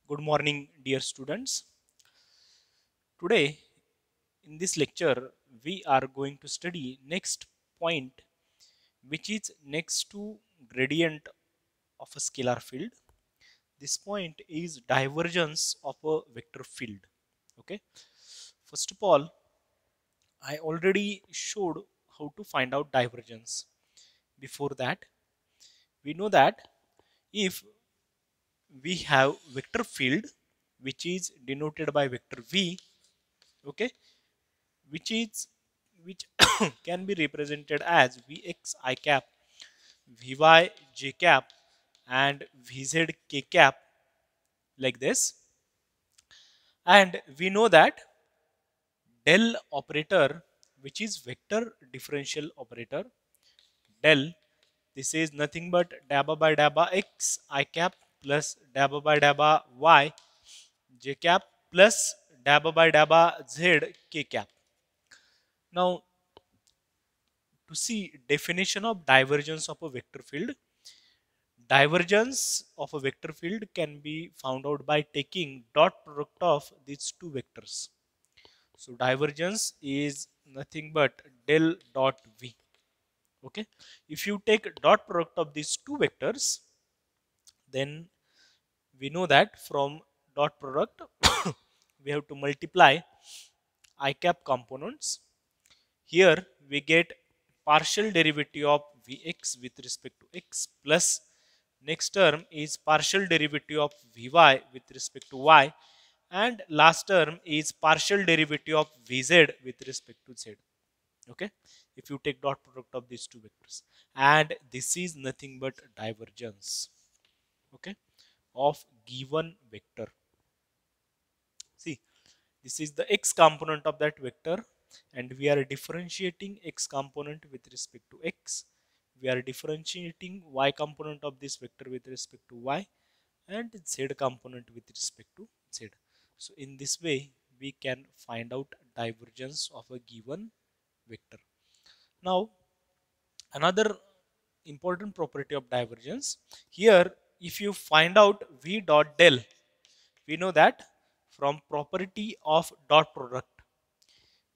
Good morning, dear students. Today, in this lecture, we are going to study next point, which is next to gradient of a scalar field. This point is divergence of a vector field. Okay. First of all, I already showed how to find out divergence. Before that, we know that if we have vector field, which is denoted by vector v, okay, which is which can be represented as Vx I cap, Vy j cap, and Vz k cap, like this. And we know that del operator, which is vector differential operator, del, this is nothing but dabba by dabba x I cap plus dabba by dabba y j cap plus dabba by dabba z k cap. Now, to see definition of divergence of a vector field, divergence of a vector field can be found out by taking dot product of these two vectors. So divergence is nothing but del dot v. Okay, if you take dot product of these two vectors, then we know that from dot product we have to multiply I cap components. Here we get partial derivative of Vx with respect to x plus next term is partial derivative of Vy with respect to y, and last term is partial derivative of Vz with respect to z. Okay, if you take dot product of these two vectors, and this is nothing but divergence, okay, of given vector. See, this is the x component of that vector, and we are differentiating x component with respect to x. We are differentiating y component of this vector with respect to y, and z component with respect to z. So in this way, we can find out divergence of a given vector. Now, another important property of divergence here, if you find out v dot del, we know that from property of dot product,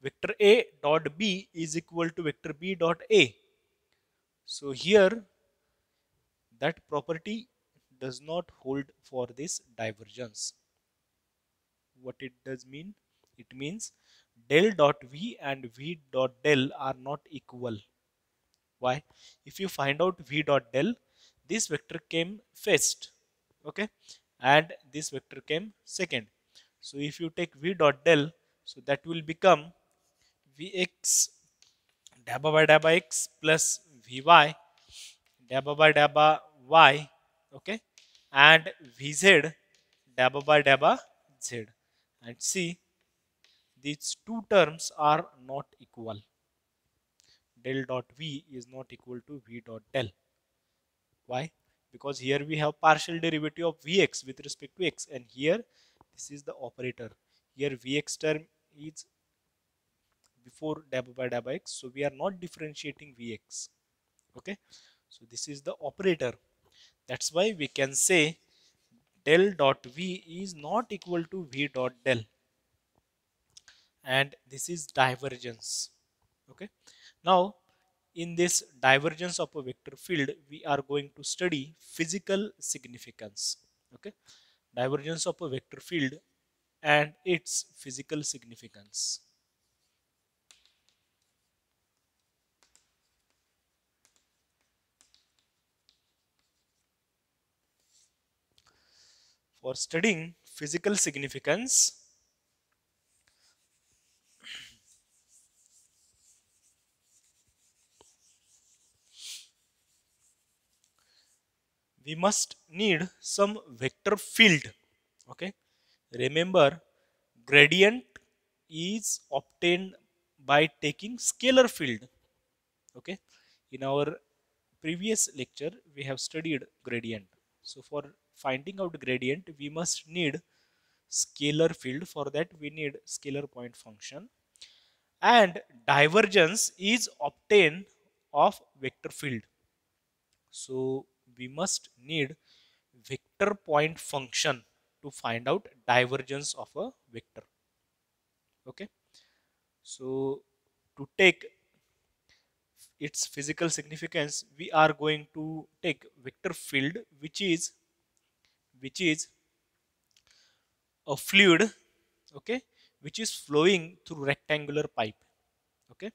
vector a dot b is equal to vector b dot a. So here that property does not hold for this divergence. What it does mean? It means del dot v and v dot del are not equal. Why? If you find out v dot del, this vector came first, okay, and this vector came second. So if you take v dot del, so that will become vx dabba by dabba x plus vy dabba by dabba y, okay, and vz dabba by dabba z. And see, these two terms are not equal. Del dot v is not equal to v dot del. Why? Because here we have partial derivative of Vx with respect to x, and here this is the operator. Here Vx term is before dabba by dabba x, so we are not differentiating Vx. Okay, so this is the operator. That's why we can say del dot v is not equal to v dot del, and this is divergence. Okay, now in this divergence of a vector field, we are going to study physical significance. Okay, divergence of a vector field and its physical significance. For studying physical significance, we must need some vector field. Okay, remember, gradient is obtained by taking scalar field. Okay, in our previous lecture we have studied gradient. So for finding out gradient, we must need scalar field. For that we need scalar point function, and divergence is obtained of vector field. So we must need vector point function. to find out divergence of a vector. Okay, so to take its physical significance, we are going to take vector field, which is a fluid, okay, which is flowing through rectangular pipe. Okay,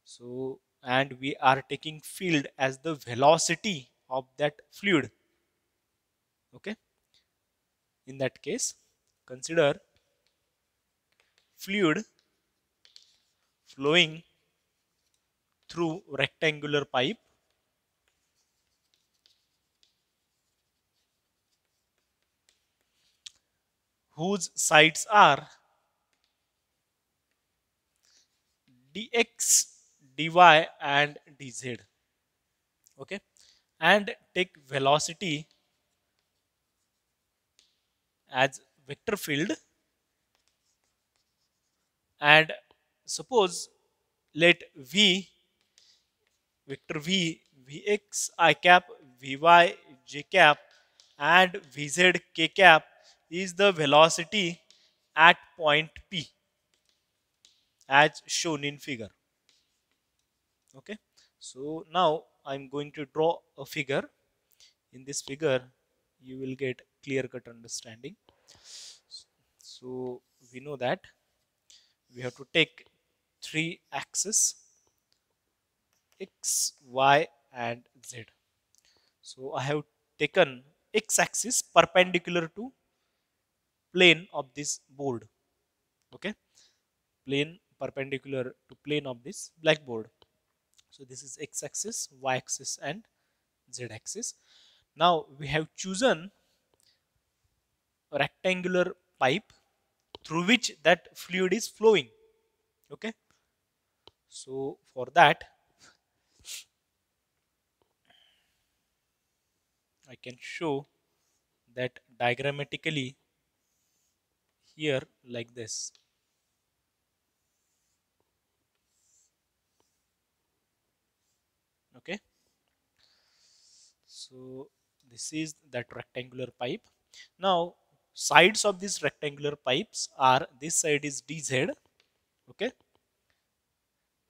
so and we are taking field as the velocity of that fluid. Okay, in that case, consider fluid flowing through rectangular pipe whose sides are dx, dy and dz. Okay, and take velocity as vector field, and suppose let v vector v vx I cap, vy j cap and vz k cap is the velocity at point P as shown in figure. Okay, so now I'm going to draw a figure. In this figure you will get clear cut understanding. So we know that we have to take three axes x, y and z. So I have taken x axis perpendicular to plane of this board. Okay, plane perpendicular to plane of this blackboard. So this is x axis, y axis and z axis. Now we have chosen a rectangular pipe through which that fluid is flowing. Okay, so for that I can show that diagrammatically here like this. Okay, so this is that rectangular pipe. Now sides of these rectangular pipes are, this side is dz, okay,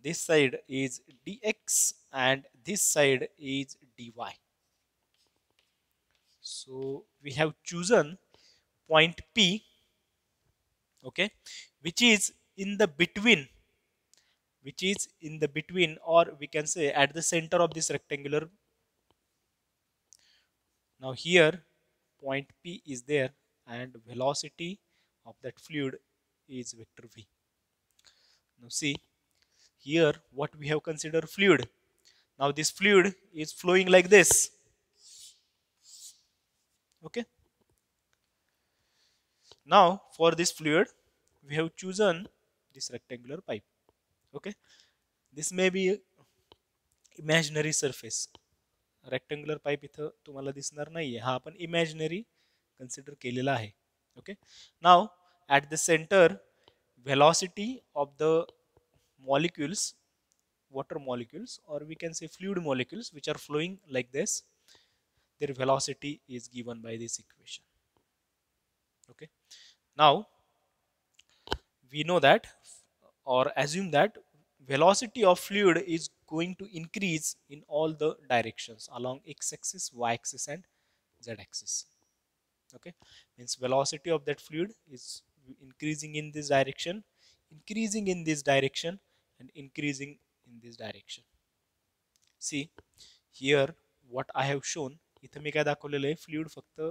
this side is dx and this side is dy. So we have chosen point P, okay, which is in the between, or we can say at the center of this rectangular. Now here point P is there and velocity of that fluid is vector v. Now see here what we have considered fluid. Now this fluid is flowing like this. Okay. Now for this fluid we have chosen this rectangular pipe. Okay. This may be imaginary surface. Rectangular pipe इथं तुम्हाला दिसणार नाहीये, हा आपण imaginary consider केलेला आहे. Okay, now at the centre velocity of the molecules, water molecules, or we can say fluid molecules which are flowing like this, their velocity is given by this equation. Okay, now we know that, or assume that velocity of fluid is going to increase in all the directions along x-axis, y-axis and z-axis. Okay, means velocity of that fluid is increasing in this direction, increasing in this direction and increasing in this direction. See here what I have shown, इथं मी काय दाखवलेलं आहे, fluid फक्त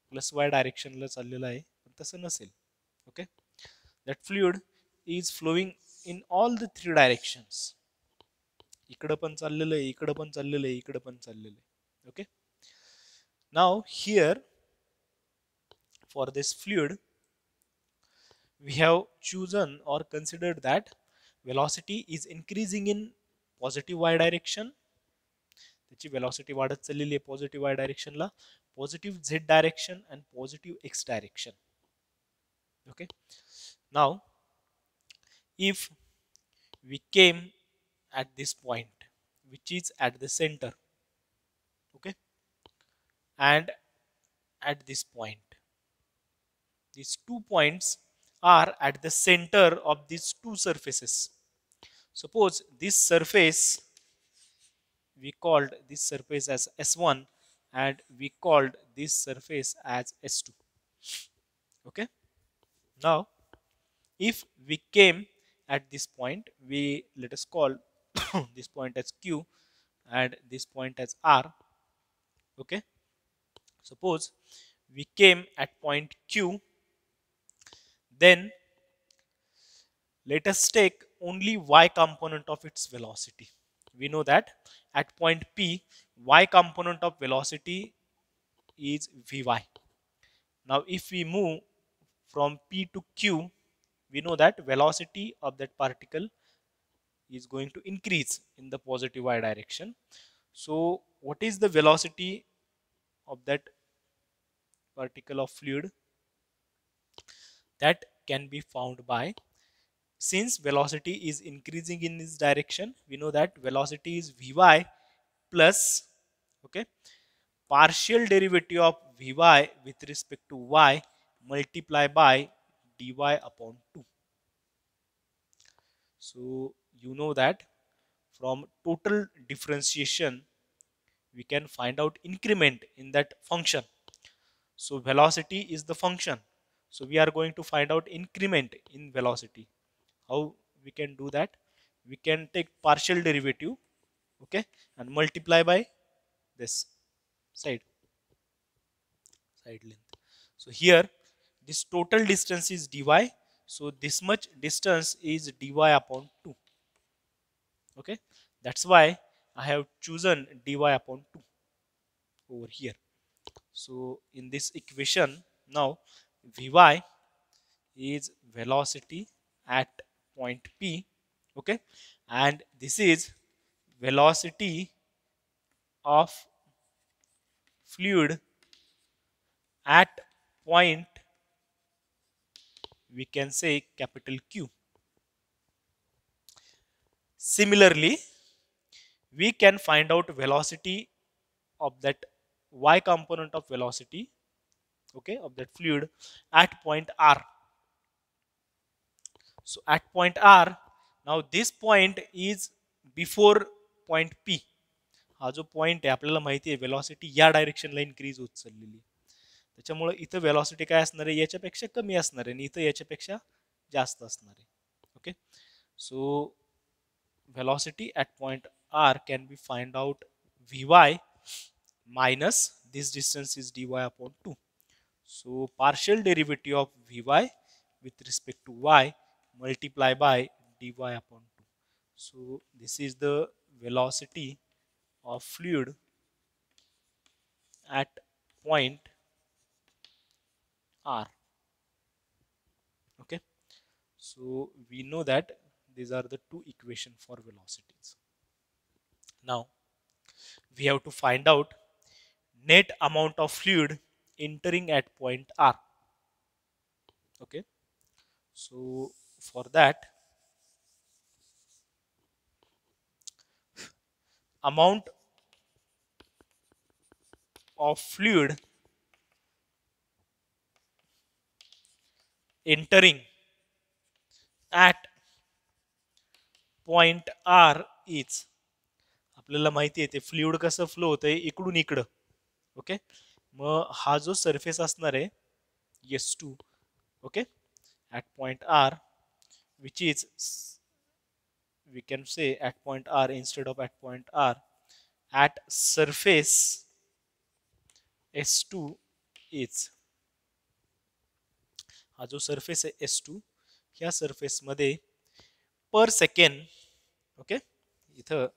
plus y डायरेक्शनला चाललेलं आहे, पण तसं नसेल. Okay, that fluid is flowing in all the three directions. इकडं पण चाललेलं आहे, इकडं पण चाललेलं आहे, इकडं पण चाललेलं आहे. Okay, now here for this fluid we have chosen or considered that velocity is increasing in positive y direction. त्याची velocity वाढत चाललेली आहे पॉझिटिव्ह y डायरेक्शनला, positive z direction and positive x direction. Okay, now if we came at this point which is at the center, okay, and at this point, these 2 points are at the center of these two surfaces. Suppose this surface, we called this surface as S1 and we called this surface as S2. Okay. Now, if we came at this point, we let us call this point as Q and this point as R. Okay. Suppose we came at point Q, then let us take only y component of its velocity. We know that at point P, y component of velocity is Vy. Now, if we move from P to Q, we know that velocity of that particle is going to increase in the positive y direction. So, what is the velocity of that particle of fluid? That can be found by, since velocity is increasing in this direction, we know that velocity is Vy plus, okay, partial derivative of Vy with respect to y multiply by dy upon 2. So you know that from total differentiation we can find out increment in that function. So velocity is the function. So we are going to find out increment in velocity. How we can do that? We can take partial derivative, okay, and multiply by this side length. So here this total distance is dy. So this much distance is dy upon 2. Okay, that's why I have chosen dy upon 2 over here. So in this equation now Vy is velocity at point P, okay, and this is velocity of fluid at point, we can say capital Q. Similarly, we can find out velocity of that y component of velocity, okay, of that fluid at point R. So at point R, now this point is before point P. हा जो point आहे आपल्याला माहिती आहे velocity या डायरेक्शनला increase होत चाललेली, त्याच्यामुळे इथं वेलॉसिटी काय असणार आहे, याच्यापेक्षा कमी असणार आहे आणि इथं याच्यापेक्षा जास्त असणार आहे. Okay, so velocity at point R can be find out Vy minus this distance is dy upon 2. So partial derivative of Vy with respect to y multiply by dy upon 2. So this is the velocity of fluid at point R. Okay, so we know that these are the two equations for velocities. Now we have to find out net amount of fluid entering at point R. Okay, so for that, amount of fluid entering at point R is, आपल्याला माहिती आहे ते fluid कसं flow होतंय इकडून इकडं. Okay, मग हा जो सरफेस असणार आहे S2, okay, at point R, which is, we can say at point R instead of at point R, at surface S2 is, हा जो सरफेस आहे S2, ह्या सरफेस मध्ये पर सेकंड, ओके, इथं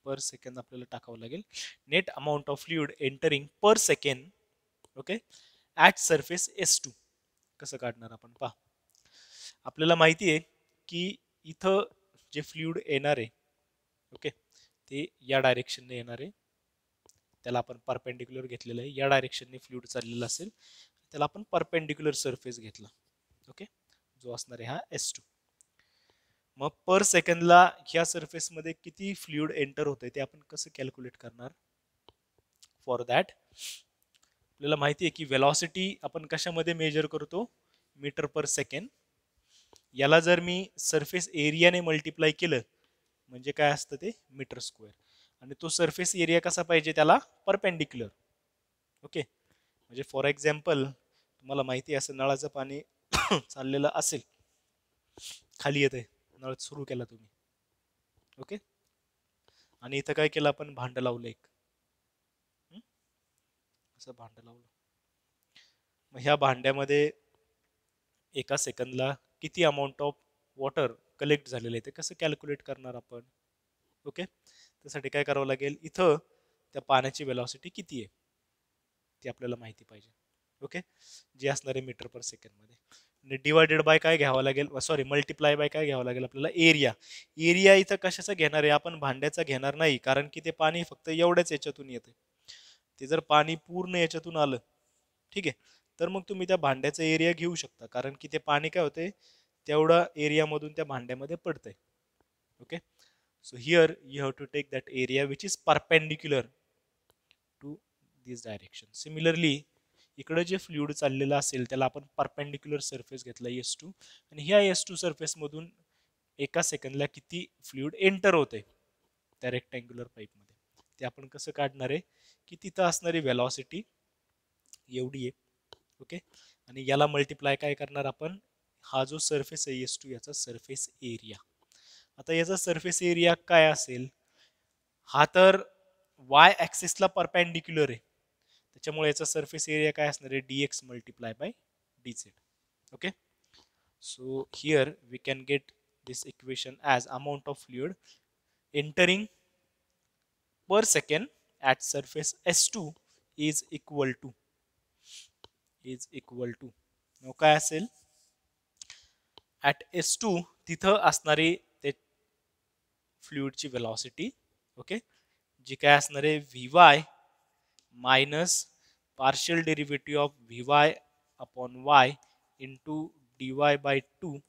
पर सेकंड आपल्याला टाकावं लागेल, net amount of fluid entering per second, okay, at surface S2. कसं काढणार आपण पहा, आपल्याला माहिती आहे की इथं जे फ्लुइड येणार आहे, ओके, ते या डायरेक्शनने येणार आहे, त्याला आपण परपेंडिक्युलर घेतलेलं आहे, या डायरेक्शनने फ्लुइड चाललेला असेल त्याला आपण परपेंडिक्युलर सरफेस घेतला, ओके, जो असणार आहे हा S2. मग पर सेकंडला ह्या सरफेस मध्ये किती फ्लुइड एंटर होतंय ते आपण कसं कॅल्क्युलेट करणार? फॉर दॅट आपल्याला माहिती आहे की वेलॉसिटी आपण कशामध्ये मेजर करतो, मीटर पर सेकंड. याला जर मी सरफेस एरियाने मल्टिप्लाय केलं म्हणजे काय असतं ते मीटर स्क्वेअर. आणि तो सरफेस एरिया कसा पाहिजे, त्याला परपेंडिक्युलर. ओके, म्हणजे फॉर एक्झाम्पल तुम्हाला माहिती आहे असं नळाचं पाणी चाललेलं असेल, खाली येते, नळ सुरू केला तुम्ही. ओके, आणि इथं काय केलं आपण, भांड लावलं एक, असं भांड लावलं. मग ह्या भांड्यामध्ये एका सेकंदला किती अमाऊंट ऑफ वॉटर कलेक्ट झालेलं आहे ते कसं कॅल्क्युलेट करणार आपण. ओके, त्यासाठी काय करावं लागेल, इथं त्या पाण्याची वेलॉसिटी किती आहे ती आपल्याला माहिती पाहिजे. ओके, जे असणार आहे मीटर पर सेकंड मध्ये, आणि डिवायडेड बाय काय घ्यावं लागेल, सॉरी मल्टिप्लाय बाय काय घ्यावं लागेल आपल्याला, एरिया. एरिया इथं कशाचा घेणार आहे आपण, भांड्याचा घेणार नाही, कारण की ते पाणी फक्त एवढ्याच याच्यातून येते. ते जर पाणी पूर्ण याच्यातून आलं, ठीक आहे, तर मग तुम्ही त्या भांड्याचा एरिया घेऊ शकता, कारण की ते पाणी काय होते तेवढा एरियामधून त्या भांड्यामध्ये पडतंय. Okay, so here you have to take that area which is perpendicular to this direction. Similarly इकडे जे फ्लुइड चाललेलं असेल त्याला आपण परपेंडिक्युलर सरफेस घेतला S2, आणि ह्या S2 सरफेस मधून एका सेकंदला किती फ्लुइड एंटर होते त्या रेक्टँग्युलर पाईपमध्ये, ते आपण कसं काढणार आहे की तिथं असणारी वेलॉसिटी एवढी आहे. ओके, आणि याला मल्टिप्लाय काय करणार आपण, हा जो सरफेस आहे S2 याचा सरफेस एरिया. आता याचा सरफेस एरिया काय असेल, हा तर वाय ऍक्सिसला परपेंडिक्युलर आहे, त्याच्यामुळे याचा सरफेस एरिया काय असणार आहे, dx multiply by dz. Okay, so here we can get this equation as amount of fluid entering per second at surface S2 is equal to now काय असेल, at S2 तिथं असणारी ते फ्लुइडची वेलॉसिटी, ओके, जी काय असणार आहे Vy minus partial derivative of Vy upon y into dy/2,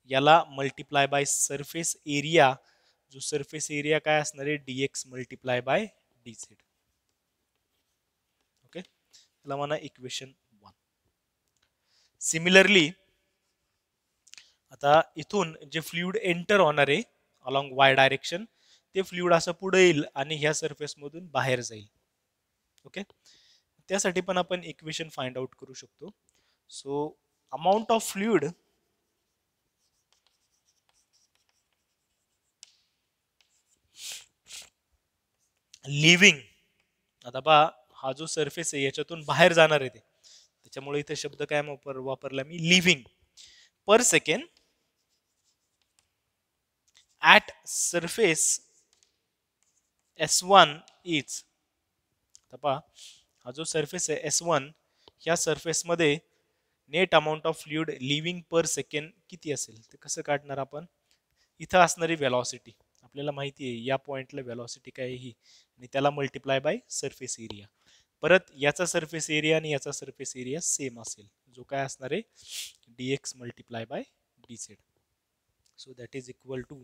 याला multiply by surface area, जो सरफेस एरिया काय असणार आहे dx multiply by dz. Okay, त्याला म्हणा इक्वेशन 1. सिमिलरली आता इथून जे फ्लुइड एंटर होणार आहे अलॉंग वाय डायरेक्शन, ते फ्लुइड असं पुढे येईल आणि ह्या सरफेस मधून बाहेर जाईल. ओके, त्यासाठी पण आपण इक्वेशन फाइंड आउट करू शकतो. सो अमाऊंट ऑफ फ्लुइड लिव्हिंग, आता पहा हा जो सरफेस आहे याच्यातून बाहेर जाणार आहे ते, त्याच्यामुळे इथे शब्द काय वापरला मी, लिव्हिंग पर second at surface S1 is. आता पहा हा जो सरफेस आहे S1, ह्या सरफेस मध्ये net amount of fluid living पर सेकंड किती असेल ते कसं काढणार आपण, इथं असणारी वेलॉसिटी आपल्याला माहिती आहे, या पॉइंटला वेलॉसिटी काय ही, आणि त्याला मल्टिप्लाय बाय सरफेस एरिया. परत याचा सरफेस एरिया आणि याचा सरफेस एरिया सेम असेल, जो काय असणार आहे dx multiply by dz. So that is equal to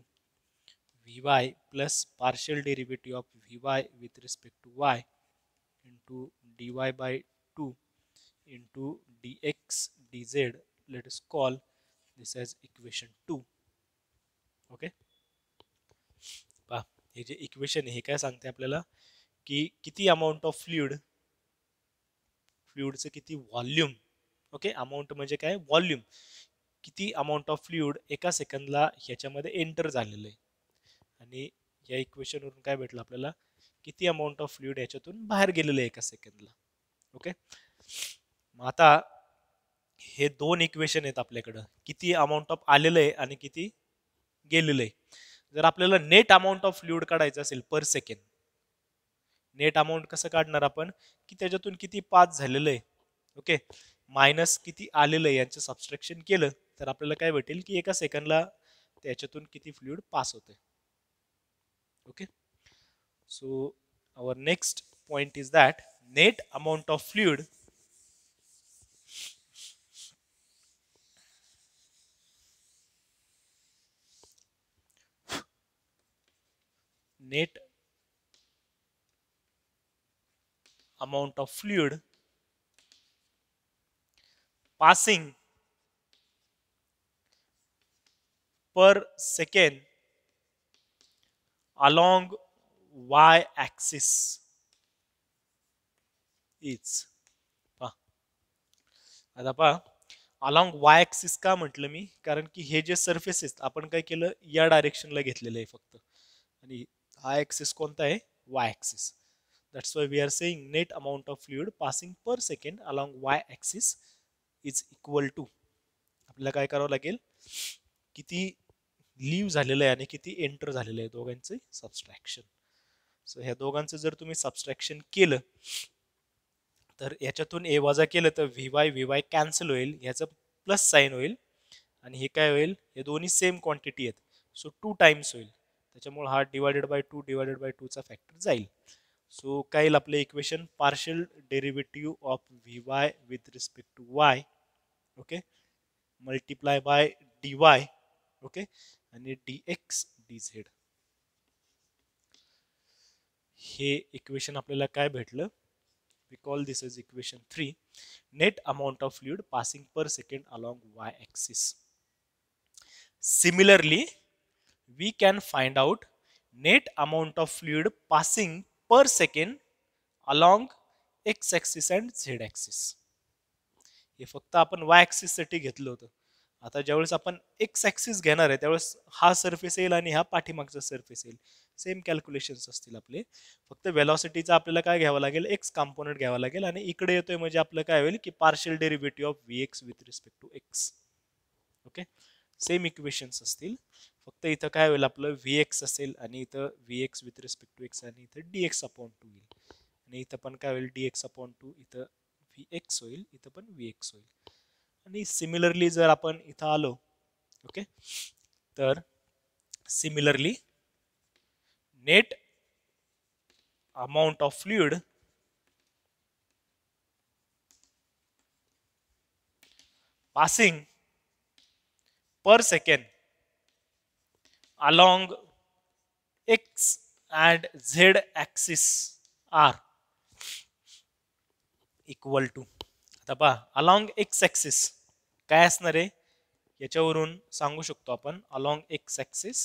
Vy plus partial derivative of Vy with respect to y into dy by 2 into dx dz. Let us call this as equation 2. Okay, पहा हे जे equation आहे हे काय सांगते आपल्याला की किती amount of फ्लुइडचं किती volume. Okay, amount म्हणजे काय, व्हॉल्यूम, किती अमाऊंट ऑफ फ्लुइड एका सेकंदला ह्याच्यामध्ये एंटर झालेलं आहे, आणि या इक्वेशन वरून काय भेटलं आपल्याला, किती अमाऊंट ऑफ फ्लुइड याच्यातून बाहेर गेलेलं आहे एका सेकंदला. ओके, मग आता हे दोन इक्वेशन आहेत आपल्याकडं, किती अमाऊंट ऑफ आलेलं आहे आणि किती गेलेलं आहे. जर आपल्याला नेट अमाऊंट ऑफ फ्लुइड काढायचं असेल पर सेकंड, नेट अमाऊंट कसं काढणार आपण, की त्याच्यातून किती पास झालेलं आहे, ओके, मायनस किती आलेलं आहे यांचं सबस्ट्रॅक्शन केलं तर आपल्याला काय भेटेल की एका सेकंदला त्याच्यातून किती फ्लुइड पास होते. Okay, so our next point is that net amount of fluid net amount of fluid passing per second along y axis is. आता पहा अलॉंग वाय ऍक्सिस का म्हटलं मी, कारण की हे जे सरफेसेस आपण काय केलं या डायरेक्शनला घेतलेलं आहे फक्त, आणि हा ऍक्सिस कोणता आहे, Y axis. That's why we are saying net amount of fluid passing per second along Y axis is equal to, आपल्याला काय करावं लागेल, किती लीव्ह झालेलं आहे आणि किती एंटर झालेलं आहे दोघांचे सबस्ट्रॅक्शन. सो ह्या दोघांचं जर तुम्ही सबस्ट्रॅक्शन केलं तर याच्यातून ए वजा केलं तर व्ही वाय कॅन्सल होईल, ह्याचं प्लस साईन होईल आणि हे काय होईल, हे दोन्ही सेम क्वांटिटी आहेत, सो 2 टाइम्स होईल, त्याच्यामुळे हा डिवायडेड बाय 2 चा फॅक्टर जाईल. सो काय येईल आपलं equation, partial derivative of V Y with respect to Y, okay, multiply by D Y, okay, आणि डी एक्स डी झेड. हे इक्वेशन आपल्याला काय भेटलं, we call this as equation 3, net amount of fluid passing per second along y axis. Similarly, we can find out net amount of fluid passing per second along x axis and z axis. हे फक्त आपण y axis साठी घेतलं होतं. आता ज्यावेळेस आपण x axis घेणार आहे त्यावेळेस हा सरफेस येईल आणि हा पाठीमागचा सरफेस येईल, सेम कॅल्क्युलेशन्स असतील आपले, फक्त वेलॉसिटीचा आपल्याला काय घ्यावं लागेल, एक्स कंपोनेंट घ्यावा लागेल, आणि इकडे येतोय म्हणजे आपलं काय होईल की partial derivative of V X with respect to X. Okay, same equations असतील, फक्त इथं काय होईल आपलं व्ही एक्स असेल आणि इथं V X with respect to X आणि इथं डी एक्स अपॉन 2 येईल, आणि इथं पण काय होईल डी एक्स अपॉन 2, इथं व्ही एक्स होईल, इथं पण व्ही एक्स होईल. आणि सिमिलरली जर आपण इथं आलो, ओके, तर similarly net amount of fluid passing per second along x and z axis are equal to, आता पहा along x axis काय असणार आहे, याच्यावरून सांगू शकतो आपण, along x axis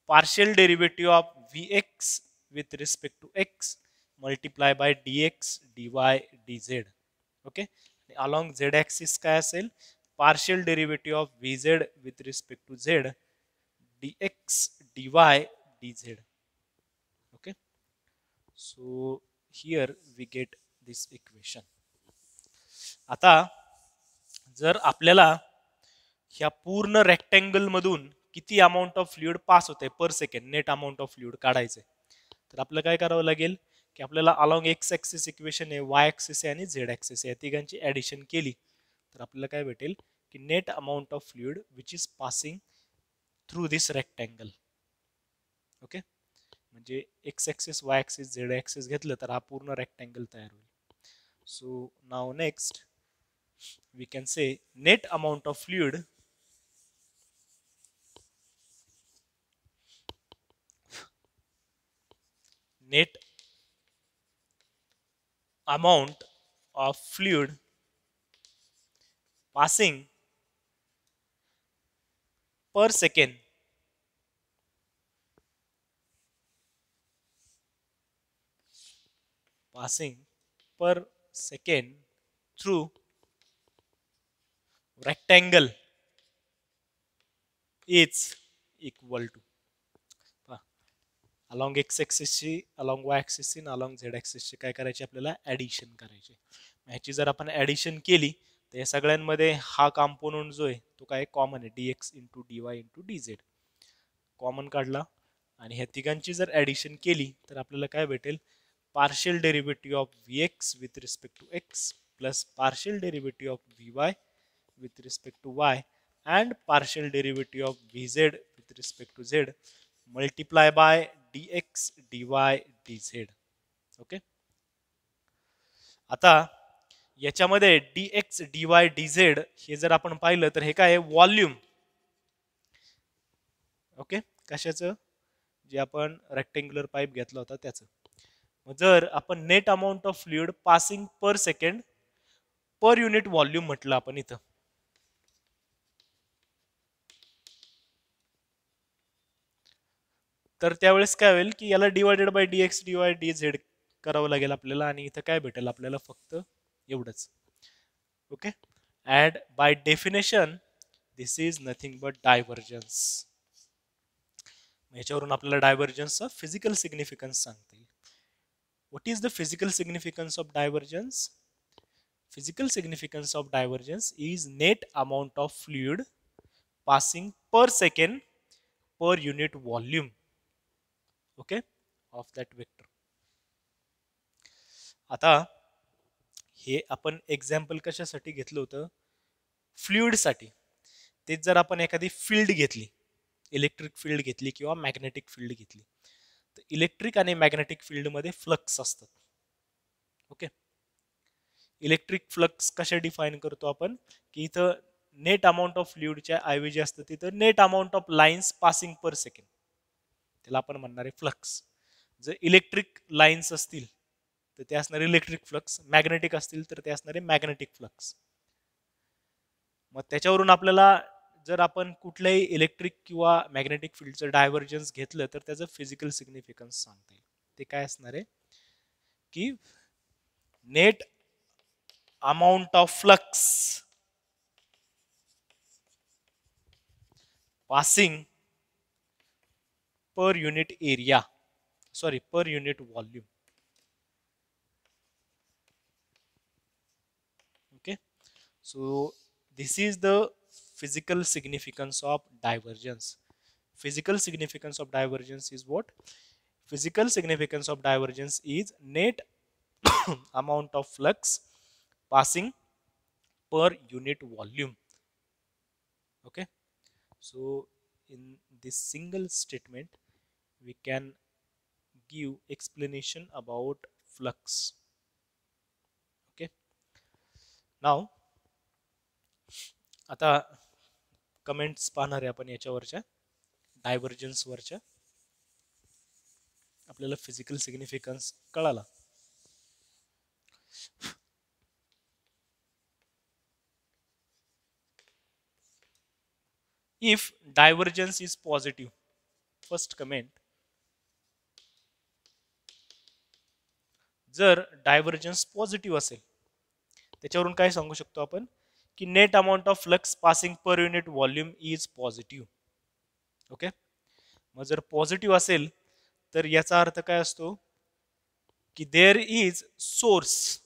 partial derivative of vx with respect to x multiply by dx dy dz, okay, along z axis काय असेल, partial derivative of vz with respect to z dx dy dz, okay. So here we get this equation. आता जर आपल्याला ह्या पूर्ण rectangle मधून किती amount of fluid पास होते पर second, net amount of fluid काढायचे, तर आपल्याला काय करावं लागेल की आपल्याला अलॉंग एक्स ऍक्सिस इक्वेशन आहे, वाय ऍक्सिस आहे आणि झेड ऍक्सिस आहे, या तिघांची ऍडिशन केली तर आपल्याला काय भेटेल की net amount of fluid which is passing through this rectangle. Okay, म्हणजे X axis, Y axis, Z axis घेतलं तर हा पूर्ण रेक्टँगल तयार होईल. So now next we can say net amount of fluid net amount of fluid passing per second through rectangle is equal to, along X ऍक्सिसची, along Y ऍक्सिसची, along Z ऍक्सिसची काय करायची आपल्याला ऍडिशन करायची. ह्याची जर आपण ऍडिशन केली तर या सगळ्यांमध्ये हा कॉम्पोनंट जो आहे तो काय कॉमन आहे, dx into dy into dz common काढला आणि ह्या तिघांची जर ऍडिशन केली तर आपल्याला काय भेटेल, partial derivative of vx with respect to x plus partial derivative of vy with respect to y and partial derivative of vz with respect to z multiply by dx dy dz. Okay, आता याच्यामध्ये dx dy dz हे जर आपण पाहिलं तर हे काय आहे, volume. Okay, कशाचं, जे आपण रेक्टेंग्युलर पाईप घेतला होता त्याचं. जर आपण net amount of fluid passing per second पर युनिट व्हॉल्यूम म्हटलं आपण इथं, तर त्यावेळेस काय होईल की याला divided by dx dy dz करावं लागेल आपल्याला, आणि इथं काय भेटेल आपल्याला, फक्त एवढंच. Okay, and by definition this is nothing but divergence. याच्यावरून आपल्याला डायव्हर्जन्सचा फिजिकल सिग्निफिकन्स सांगता येईल. What is the physical significance of divergence? Physical significance of divergence is net amount of fluid passing per second per unit volume, okay, of that vector. आता हे आपण example कशासाठी घेतलं होतं? Fluid साठी. तेच जर आपण एखादी फील्ड घेतली, इलेक्ट्रिक फील्ड घेतली किंवा मॅग्नेटिक फील्ड घेतली, तर इलेक्ट्रिक आणि मॅग्नेटिक फील्ड मध्ये फ्लक्स असतात. ओके, इलेक्ट्रिक फ्लक्स कशा डिफाइन करतो आपण, की इथं नेट अमाऊंट ऑफ फ्लुइडच्या ऐवजी असतं तिथं net amount of lines passing per second, त्याला आपण म्हणणार आहे फ्लक्स. जर इलेक्ट्रिक लाईन्स असतील तर ते असणारे इलेक्ट्रिक फ्लक्स, मॅग्नेटिक असतील तर ते असणारे मॅग्नेटिक फ्लक्स. मग त्याच्यावरून आपल्याला जर आपण कुठल्याही इलेक्ट्रिक किंवा मॅग्नेटिक फील्डचं डायव्हर्जन्स घेतलं तर त्याचं फिजिकल सिग्निफिकन्स सांगता येईल. ते काय असणार आहे की net amount of flux passing per unit area, sorry, per unit volume. Okay, so this is the physical significance of divergence. Physical significance of divergence is what? Physical significance of divergence is net amount of flux passing per unit volume. Okay, so in this single statement we can give explanation about flux. Okay, now आता comments पाहणार आहे आपण याच्यावरच्या divergence वरच्या. आपल्याला physical significance कळाला. If divergence is positive, first comment, जर divergence positive असेल त्याच्यावरून काय सांगू शकतो आपण, की net amount of flux passing per unit volume is positive. Okay, मग जर पॉझिटिव्ह असेल तर याचा अर्थ काय असतो की there is source.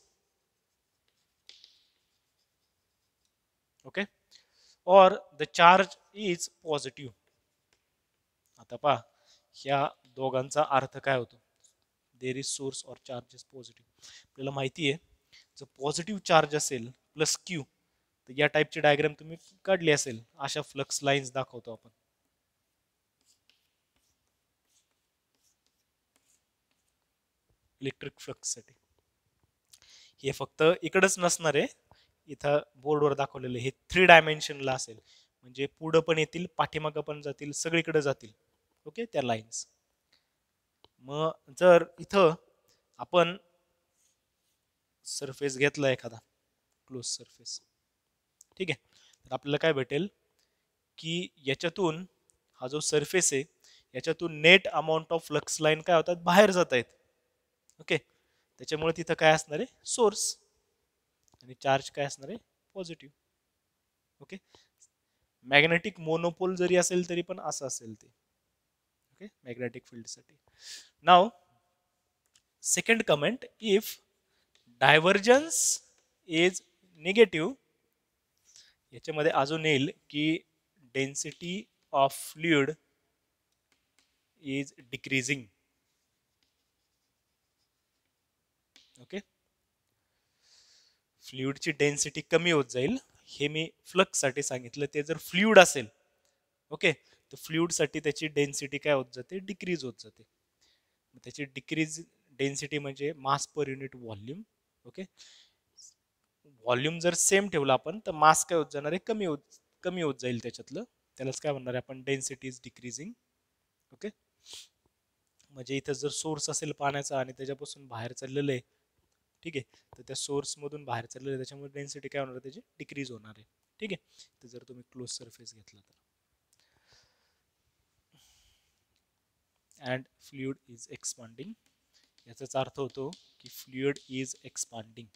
Okay, or the charge is positive. आता पहा ह्या दोघांचा अर्थ काय होतो, देअर इज सोर्स और चार्ज इज पॉझिटिव्ह. आपल्याला माहिती आहे जर पॉझिटिव्ह चार्ज असेल प्लस क्यू, तर या टाईपची डायग्राम तुम्ही काढली असेल, अशा फ्लक्स लाईन्स दाखवतो आपण. इलेक्ट्रिक फ्लक्स साठी हे फक्त इकडच नसणार आहे, इथं बोर्डवर दाखवलेलं हे 3 डायमेन्शनला असेल, म्हणजे पुढं पण येतील, पाठीमागं पण जातील, सगळीकडे जातील. ओके, त्या लाईन्स. मग जर इथं आपण सरफेस घेतला एखादा क्लोज सरफेस, ठीक आहे, तर आपल्याला काय भेटेल की याच्यातून हा जो सरफेस आहे याच्यातून net amount of flux line काय होतात, बाहेर जात आहेत. ओके, त्याच्यामुळे तिथं काय असणार आहे, सोर्स, आणि चार्ज काय असणार आहे, पॉझिटिव्ह. ओके, मॅग्नेटिक मोनोपोल जरी असेल तरी पण असं असेल ते. ओके, मॅग्नेटिक फील्ड साठी. Now second comment, if divergence is negative, याच्यामध्ये अजून येईल की density of fluid is decreasing. Okay, फ्लुइडची डेन्सिटी कमी होत जाईल, हे मी फ्लक्स साठी सांगितलं. ते जर फ्लुइड असेल, ओके, तर फ्लुइड साठी त्याची डेन्सिटी काय होत जाते, डिक्रीज होत जाते. त्याची डिक्रीज डेन्सिटी म्हणजे mass per unit volume. Okay, volume जर सेम ठेवला आपण तर मास काय होत जाणार आहे, कमी होत जाईल त्याच्यातलं, त्यालाच काय म्हणणार आहे आपण, डेन्सिटी इज डिक्रीजिंग. ओके, म्हणजे इथं जर सोर्स असेल पाण्याचा आणि त्याच्यापासून बाहेर चाललेलं आहे ठीक आहे. तर त्या सोर्स मधून बाहेर चाललेलं आहे, त्याच्यामुळे डेन्सिटी काय होणार आहे, त्याची डिक्रीज होणार आहे. ठीक आहे. तर जर तुम्ही क्लोज सरफेस घेतला तर अँड फ्लुइड इज एक्सपांडिंग, याचाच अर्थ होतो की fluid is expanding.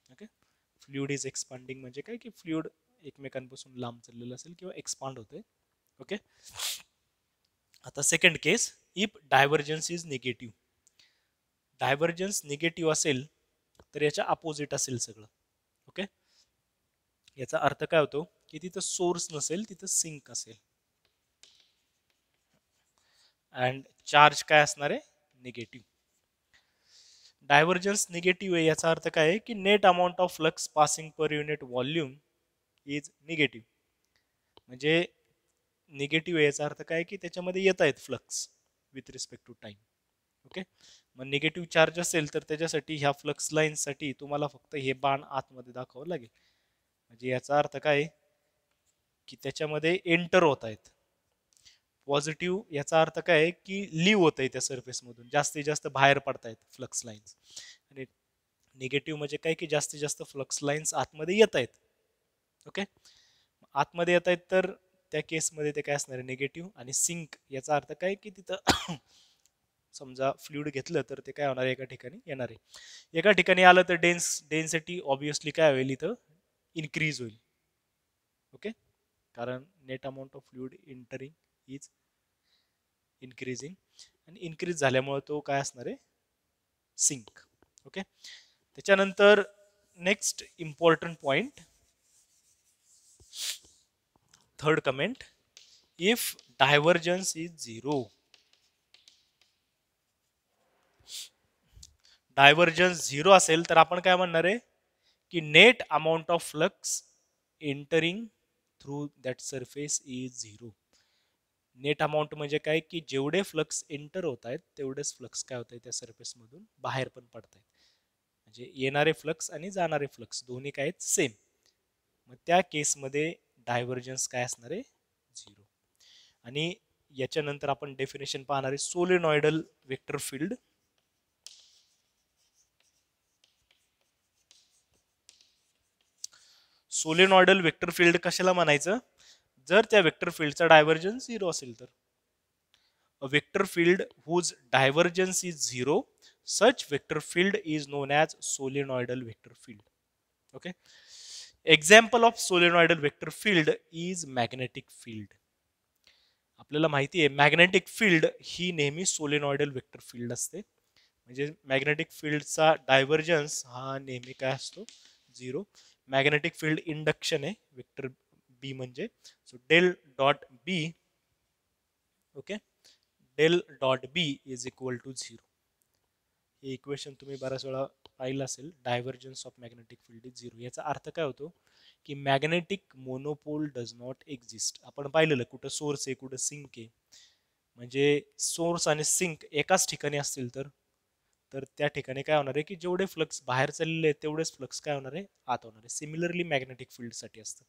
Okay, fluid is expanding म्हणजे काय की फ्लुइड एकमेकांपासून लांब चाललेलं असेल किंवा एक्सपांड होते. ओके, आता second case, if divergence is negative. Divergence negative असेल तर याच्या अपोजिट असेल सगळं. ओके, याचा अर्थ काय होतो की तिथं सोर्स नसेल, तिथं सिंक असेल अँड चार्ज काय असणार आहे, निगेटिव्ह. डायव्हर्जन्स निगेटिव्ह आहे याचा अर्थ काय आहे की net amount of flux passing per unit volume is negative. म्हणजे निगेटिव्ह आहे याचा अर्थ काय की त्याच्यामध्ये येत आहेत flux with respect to time. Okay, मग निगेटिव्ह चार्ज असेल तर त्याच्यासाठी ह्या फ्लक्स लाईन्ससाठी तुम्हाला फक्त हे बाण आतमध्ये दाखवावं लागेल. म्हणजे याचा अर्थ काय की त्याच्यामध्ये एंटर होत आहेत. पॉझिटिव्ह याचा अर्थ काय आहे की लिव्ह होत आहे त्या सरफेस मधून, जास्तीत जास्त बाहेर पडतायत फ्लक्स लाईन्स. आणि निगेटिव्ह म्हणजे काय की जास्तीत जास्त फ्लक्स लाईन्स आतमध्ये येत आहेत. ओके, आतमध्ये येत आहेत तर त्या केसमध्ये ते काय असणार आहे, निगेटिव्ह. आणि सिंक याचा अर्थ काय की तिथं समजा फ्लुइड घेतलं तर ते काय होणार आहे, एका ठिकाणी येणार आहे. एका ठिकाणी आलं तर डेन्सिटी ऑब्विसली काय होईल, इथं इन्क्रीज होईल. ओके, कारण net amount of fluid entering is increasing, आणि इन्क्रीज झाल्यामुळे तो काय असणार आहे, सिंक. ओके, त्याच्यानंतर next important point, third comment, if divergence is zero. Divergence zero असेल तर आपण काय म्हणणार आहे की net amount of flux entering through that surface is zero. Net amount म्हणजे काय की जेवढे फ्लक्स एंटर होत आहेत तेवढेच फ्लक्स काय होत आहे, त्या सरफेस मधून बाहेर पण पडत आहेत. म्हणजे येणारे फ्लक्स आणि जाणारे फ्लक्स दोन्ही काय आहेत, सेम. मग त्या केसमध्ये डायव्हर्जन्स काय असणार आहे, झिरो. आणि याच्यानंतर आपण डेफिनेशन पाहणार आहे solenoidal vector field. Solenoidal vector field कशाला म्हणायचं, जर त्या वेक्टर फील्डचा डायव्हर्जन्स झिरो असेल तर. A vector field whose divergence is zero, such vector field is known as solenoidal vector field. Okay, example of solenoidal vector field is magnetic field. आपल्याला माहिती आहे magnetic field ही नेहमी सोलेनॉइडल वेक्टर फील्ड असते. म्हणजे magnetic फील्डचा divergence हा नेहमी काय असतो, झिरो. मॅग्नेटिक फील्ड इंडक्शन आहे वेक्टर बी म्हणजे, so del dot B. Okay, del dot B is equal to zero. हे इक्वेशन तुम्ही बऱ्याच वेळा पाहिलं असेल, divergence of magnetic field is zero. याचा अर्थ काय होतो की magnetic monopole does not exist. आपण पाहिलेलं कुठं सोर्स आहे कुठं सिंक आहे. म्हणजे सोर्स आणि सिंक एकाच ठिकाणी असतील तर तर त्या ठिकाणी काय होणार आहे की जेवढे फ्लक्स बाहेर चाललेले आहेत तेवढेच फ्लक्स काय होणार आहे, आत होणार आहे. सिमिलरली मॅग्नेटिक फील्डसाठी असतं.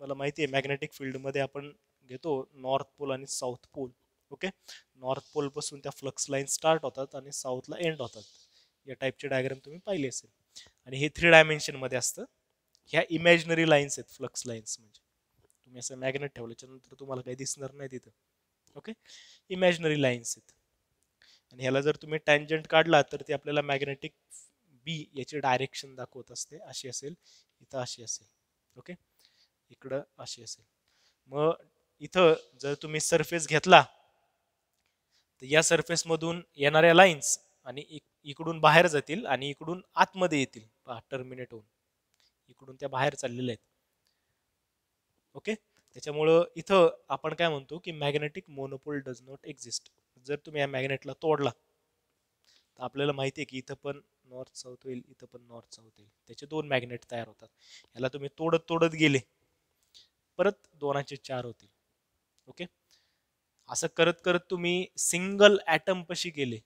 मला माहिती आहे मॅग्नेटिक फील्डमध्ये आपण घेतो नॉर्थ पोल आणि south pole. Okay, north pole पासून त्या फ्लक्स लाईन स्टार्ट होतात आणि साऊथला एंड होतात. या टाईपचे डायग्राम तुम्ही पाहिले असेल. आणि हे 3 डायमेन्शन मध्ये असतं. ह्या इमॅजिनरी लाईन्स आहेत फ्लक्स लाईन्स. म्हणजे तुम्ही असं मॅग्नेट ठेवल्याच्या नंतर तुम्हाला काही दिसणार नाही तिथं. ओके, इमॅजिनरी लाईन्स आहेत. आणि ह्याला जर तुम्ही टँजंट काढला तर ते आपल्याला मॅग्नेटिक बी याची डायरेक्शन दाखवत असते. अशी असेल, इथं अशी असेल. ओके, इकडं अशी असेल. मग इथं जर तुम्ही सरफेस घेतला तर या सरफेस मधून येणाऱ्या लाईन्स आणि इकडून बाहेर जातील आणि इकडून आतमध्ये येतील. पहा, टर्मिनेट होऊन इकडून त्या बाहेर चाललेल्या आहेत. ओके, त्याच्यामुळं इथं आपण काय म्हणतो की magnetic monopole does not exist. जर तुम्ही या मॅग्नेटला तोडला तर आपल्याला माहिती आहे की इथं पण नॉर्थ साऊथ होईल, इथं पण नॉर्थ साऊथ होईल. त्याचे 2 मॅग्नेट तयार होतात. याला तुम्ही तोडत तोडत गेले परत 2चे 4 होतील. ओके, असं करत करत तुम्ही सिंगल ॲटम पशी गेले,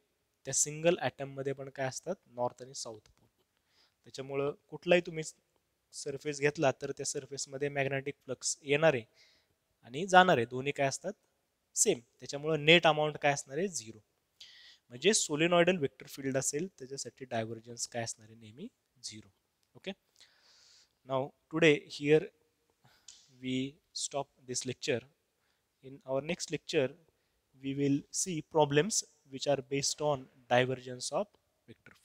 त्या सिंगल ॲटम मध्ये पण काय असतात, नॉर्थ आणि साऊथ पोल. त्याच्यामुळं कुठलाही तुम्ही सरफेस घेतला तर त्या सरफेस मध्ये मॅग्नेटिक फ्लक्स येणार आहे आणि जाणार आहे, दोन्ही काय असतात, सेम. त्याच्यामुळे नेट अमाऊंट काय असणार आहे, झिरो. म्हणजे सोलेनॉइडल वेक्टर फील्ड असेल त्याच्यासाठी डायव्हर्जन्स काय असणार आहे, नेहमी 0. Okay. Now today here we stop this lecture. In our next lecture we will see problems which are based on divergence of vector field.